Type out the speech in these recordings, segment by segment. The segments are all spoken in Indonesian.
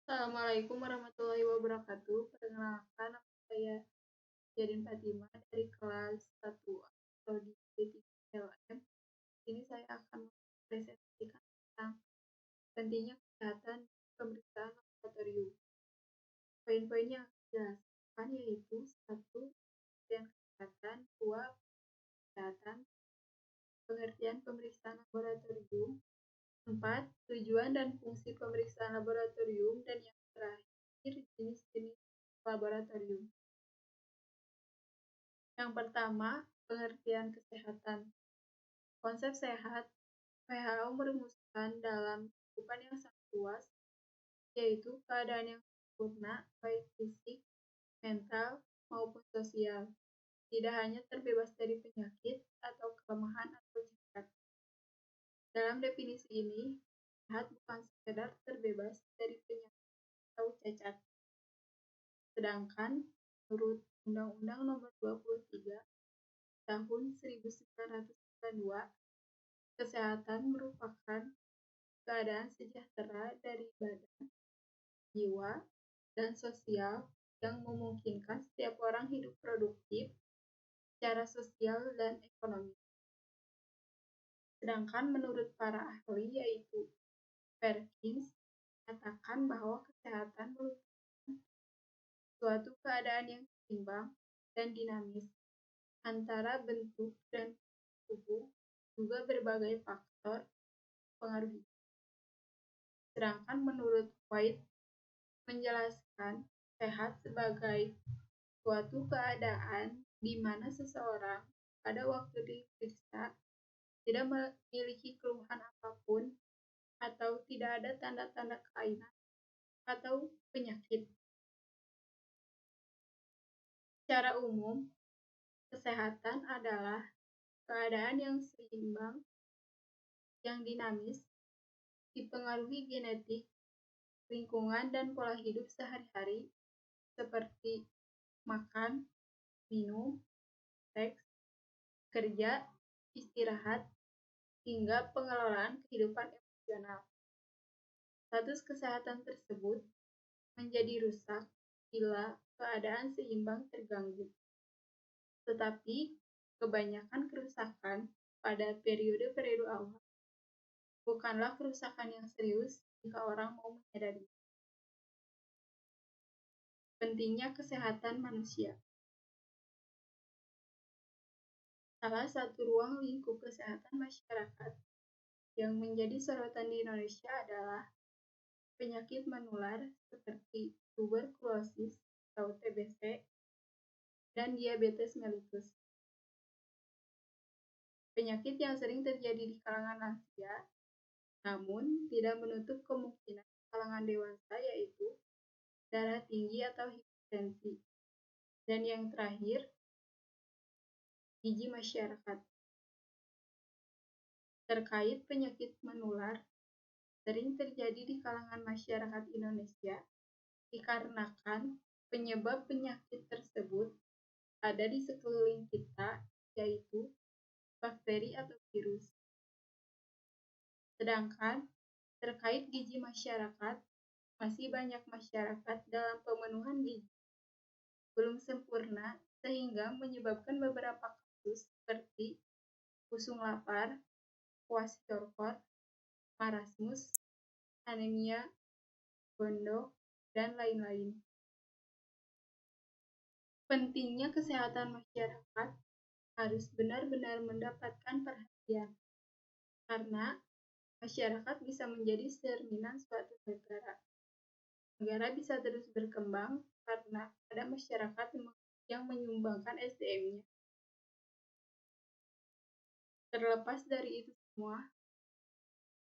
Assalamualaikum warahmatullahi wabarakatuh. Perkenalkan, nama saya Jadin Fatimah dari kelas 1A Prodi D3LM. Ini saya akan mempresentasikan tentang pentingnya kesehatan pemeriksaan laboratorium. Poin-poinnya jelaskan yaitu 1. Pengertian kesehatan, 2. Kesehatan, pengertian pemeriksaan laboratorium, 4. Tujuan dan fungsi pemeriksaan laboratorium, dan yang terakhir jenis-jenis laboratorium. Yang pertama, pengertian kesehatan. Konsep sehat, WHO merumuskan dalam cakupan yang sangat luas, yaitu keadaan yang sempurna, baik fisik, mental, maupun sosial. Tidak hanya terbebas dari penyakit atau kelemahan atau cacat. Dalam definisi ini, sehat bukan sekedar terbebas dari penyakit atau cacat. Sedangkan menurut Undang-Undang Nomor 23 Tahun 1992, kesehatan merupakan keadaan sejahtera dari badan, jiwa, dan sosial yang memungkinkan setiap orang hidup produktif secara sosial dan ekonomi. Sedangkan menurut para ahli yaitu Perkins mengatakan bahwa kesehatan merupakan suatu keadaan yang seimbang dan dinamis antara bentuk dan tubuh, juga berbagai faktor pengaruh. Sedangkan menurut White menjelaskan sehat sebagai suatu keadaan di mana seseorang pada waktu diperiksa tidak memiliki keluhan apapun atau tidak ada tanda-tanda kelainan atau penyakit. Secara umum, kesehatan adalah keadaan yang seimbang, yang dinamis, dipengaruhi genetik, lingkungan, dan pola hidup sehari-hari seperti makan, minum, seks, kerja, istirahat, hingga pengelolaan kehidupan emosional. Status kesehatan tersebut menjadi rusak bila keadaan seimbang terganggu. Tetapi kebanyakan kerusakan pada periode-periode awal bukanlah kerusakan yang serius jika orang mau menyadari. Pentingnya kesehatan manusia. Salah satu ruang lingkup kesehatan masyarakat yang menjadi sorotan di Indonesia adalah penyakit menular seperti tuberkulosis atau TBC dan diabetes mellitus. Penyakit yang sering terjadi di kalangan lansia, namun tidak menutup kemungkinan di kalangan dewasa, yaitu darah tinggi atau hipertensi. Dan yang terakhir, gizi masyarakat. Terkait penyakit menular, sering terjadi di kalangan masyarakat Indonesia dikarenakan penyebab penyakit tersebut ada di sekeliling kita, yaitu bakteri atau virus. Sedangkan terkait gizi masyarakat, masih banyak masyarakat dalam pemenuhan gizi belum sempurna sehingga menyebabkan beberapa kasus seperti pusung lapar, kwashiorkor, marasmus, anemia, gondok, dan lain-lain. Pentingnya kesehatan masyarakat harus benar-benar mendapatkan perhatian, karena masyarakat bisa menjadi cerminan suatu negara. Negara bisa terus berkembang karena ada masyarakat yang menyumbangkan SDM-nya. Terlepas dari itu semua,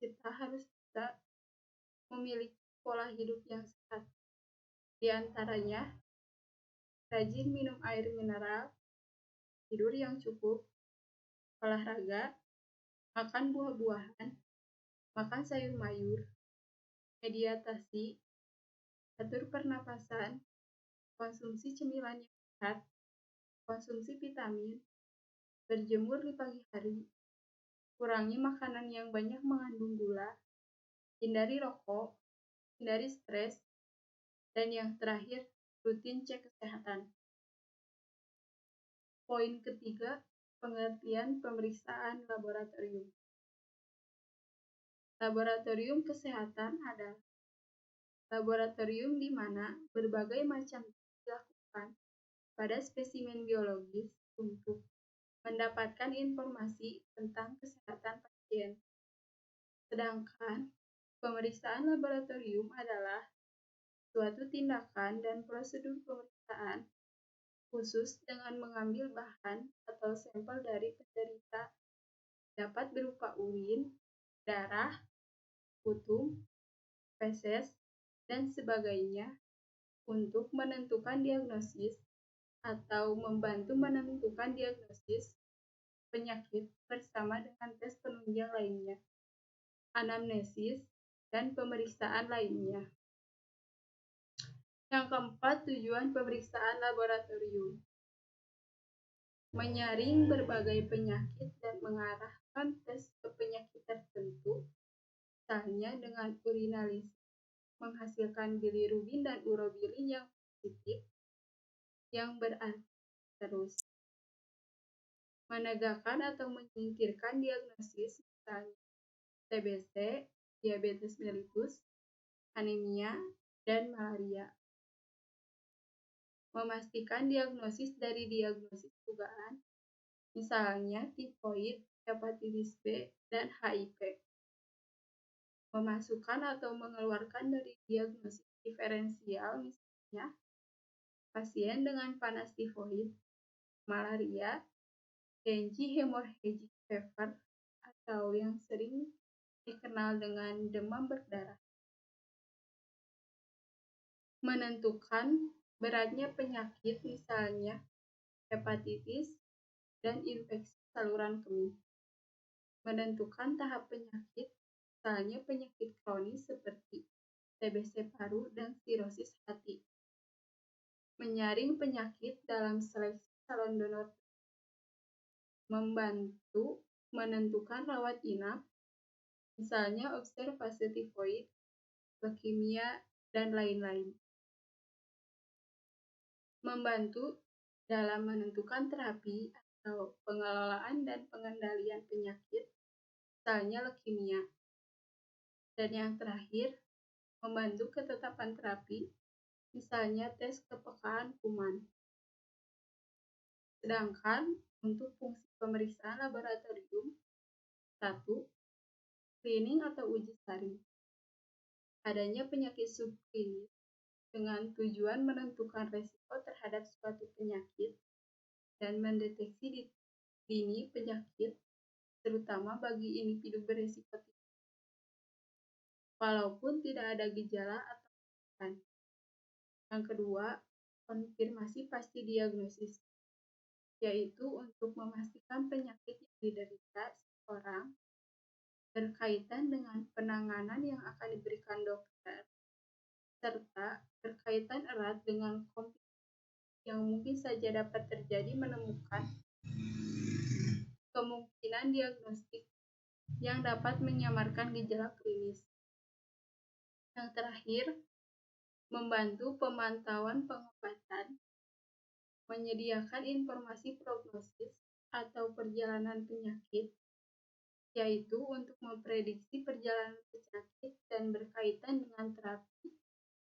kita harus bisa memiliki pola hidup yang sehat. Di antaranya, rajin minum air mineral, tidur yang cukup, olahraga, makan buah-buahan, makan sayur mayur, meditasi, atur pernapasan, konsumsi cemilan yang sehat, konsumsi vitamin, berjemur di pagi hari, kurangi makanan yang banyak mengandung gula, hindari rokok, hindari stres, Dan yang terakhir, rutin cek kesehatan. Poin ketiga, pengertian pemeriksaan laboratorium. Laboratorium kesehatan adalah laboratorium di mana berbagai macam dilakukan pada spesimen biologis untuk mendapatkan informasi tentang kesehatan pasien. Sedangkan pemeriksaan laboratorium adalah suatu tindakan dan prosedur pemeriksaan khusus dengan mengambil bahan atau sampel dari penderita, dapat berupa urin, darah, putum, feses, dan sebagainya untuk menentukan diagnosis atau membantu menentukan diagnosis penyakit bersama dengan tes penunjang lainnya, anamnesis, dan pemeriksaan lainnya. Yang keempat, tujuan pemeriksaan laboratorium. Menyaring berbagai penyakit dan mengarahkan tes ke penyakit tertentu, misalnya dengan urinalisis, menghasilkan bilirubin dan urobilin yang positif, yang berarti terus. Menegakkan atau menyingkirkan diagnosis, misalnya TBC, diabetes mellitus, anemia, dan malaria. Memastikan diagnosis dari diagnosis dugaan, misalnya tifoid, hepatitis B, dan HIV. Memasukkan atau mengeluarkan dari diagnosis diferensial, misalnya pasien dengan panas tifoid, malaria, Dengue hemorrhagic fever, atau yang sering dikenal dengan demam berdarah. Menentukan beratnya penyakit, misalnya hepatitis dan infeksi saluran kemih. Menentukan tahap penyakit, misalnya penyakit kronis seperti TBC paru dan sirosis hati. Menyaring penyakit dalam seleksi calon donor. Membantu menentukan rawat inap, misalnya observasi tifoid, leukemia, dan lain-lain. Membantu dalam menentukan terapi atau pengelolaan dan pengendalian penyakit, misalnya leukemia. Dan yang terakhir, membantu ketetapan terapi, misalnya tes kepekaan kuman. Sedangkan untuk fungsi pemeriksaan laboratorium, 1. Screening atau uji saring. Adanya penyakit subklinis dengan tujuan menentukan resiko terhadap suatu penyakit dan mendeteksi dini penyakit, terutama bagi individu berisiko tinggi, walaupun tidak ada gejala atau keluhan. Yang kedua, konfirmasi pasti diagnosis, yaitu untuk memastikan penyakit yang diderita seseorang berkaitan dengan penanganan yang akan diberikan dokter, serta berkaitan erat dengan komplikasi yang mungkin saja dapat terjadi, menemukan kemungkinan diagnostik yang dapat menyamarkan gejala klinis. Yang terakhir, membantu pemantauan pengobatan, menyediakan informasi prognosis atau perjalanan penyakit, yaitu untuk memprediksi perjalanan penyakit dan berkaitan dengan terapi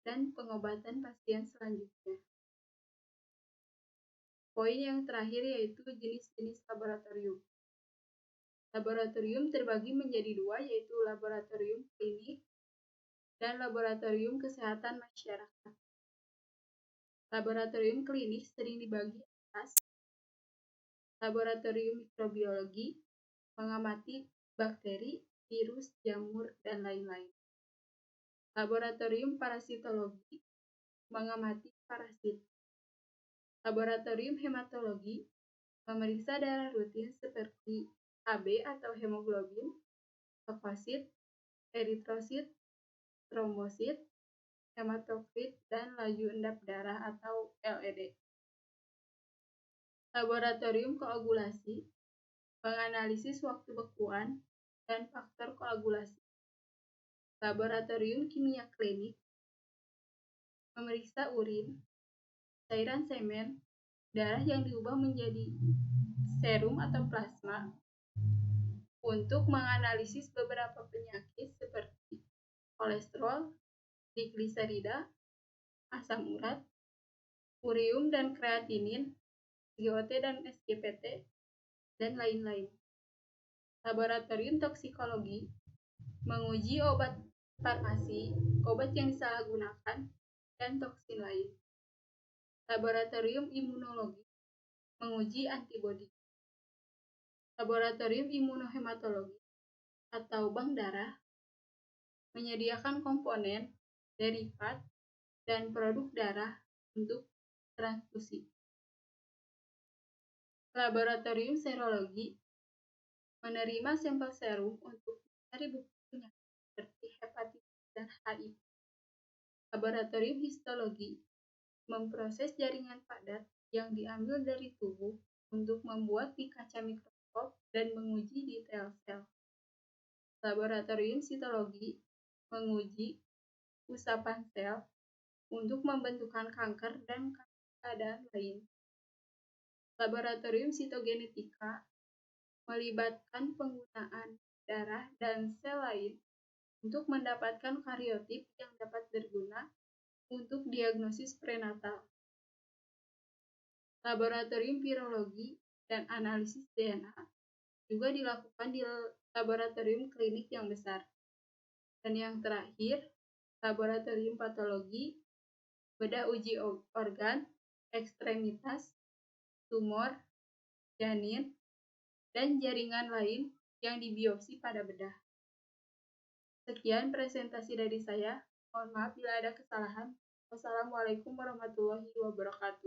dan pengobatan pasien selanjutnya. Poin yang terakhir yaitu jenis-jenis laboratorium. Laboratorium terbagi menjadi dua, yaitu laboratorium klinik dan laboratorium kesehatan masyarakat. Laboratorium klinik sering dibagi atas laboratorium mikrobiologi, mengamati bakteri, virus, jamur, dan lain-lain. Laboratorium parasitologi, mengamati parasit. Laboratorium hematologi, memeriksa darah rutin seperti Hb atau hemoglobin, leukosit, eritrosit, trombosit, hematokrit, dan laju endap darah atau LED. Laboratorium koagulasi, menganalisis waktu bekuan dan faktor koagulasi. Laboratorium kimia klinik, memeriksa urin, cairan semen, darah yang diubah menjadi serum atau plasma, untuk menganalisis beberapa penyakit seperti kolesterol, trigliserida, asam urat, urium dan kreatinin, GOT dan SGPT, dan lain-lain. Laboratorium toksikologi menguji obat farmasi, obat yang disalahgunakan, dan toksin lain. Laboratorium imunologi menguji antibodi. Laboratorium imunohematologi atau bank darah menyediakan komponen, derivat, dan produk darah untuk transfusi. Laboratorium serologi menerima sampel serum untuk mencari bukti penyakit seperti hepatitis dan HIV. Laboratorium histologi memproses jaringan padat yang diambil dari tubuh untuk membuat di kaca mikroskop dan menguji detail sel. Laboratorium sitologi menguji usapan sel untuk membentukkan kanker dan keadaan lain. Laboratorium sitogenetika melibatkan penggunaan darah dan sel lain untuk mendapatkan kariotip yang dapat berguna untuk diagnosis prenatal. Laboratorium virologi dan analisis DNA juga dilakukan di laboratorium klinik yang besar. Dan yang terakhir, laboratorium patologi, bedah uji organ, ekstremitas, tumor, janin, dan jaringan lain yang dibiopsi pada bedah. Sekian presentasi dari saya. Mohon maaf bila ada kesalahan. Wassalamualaikum warahmatullahi wabarakatuh.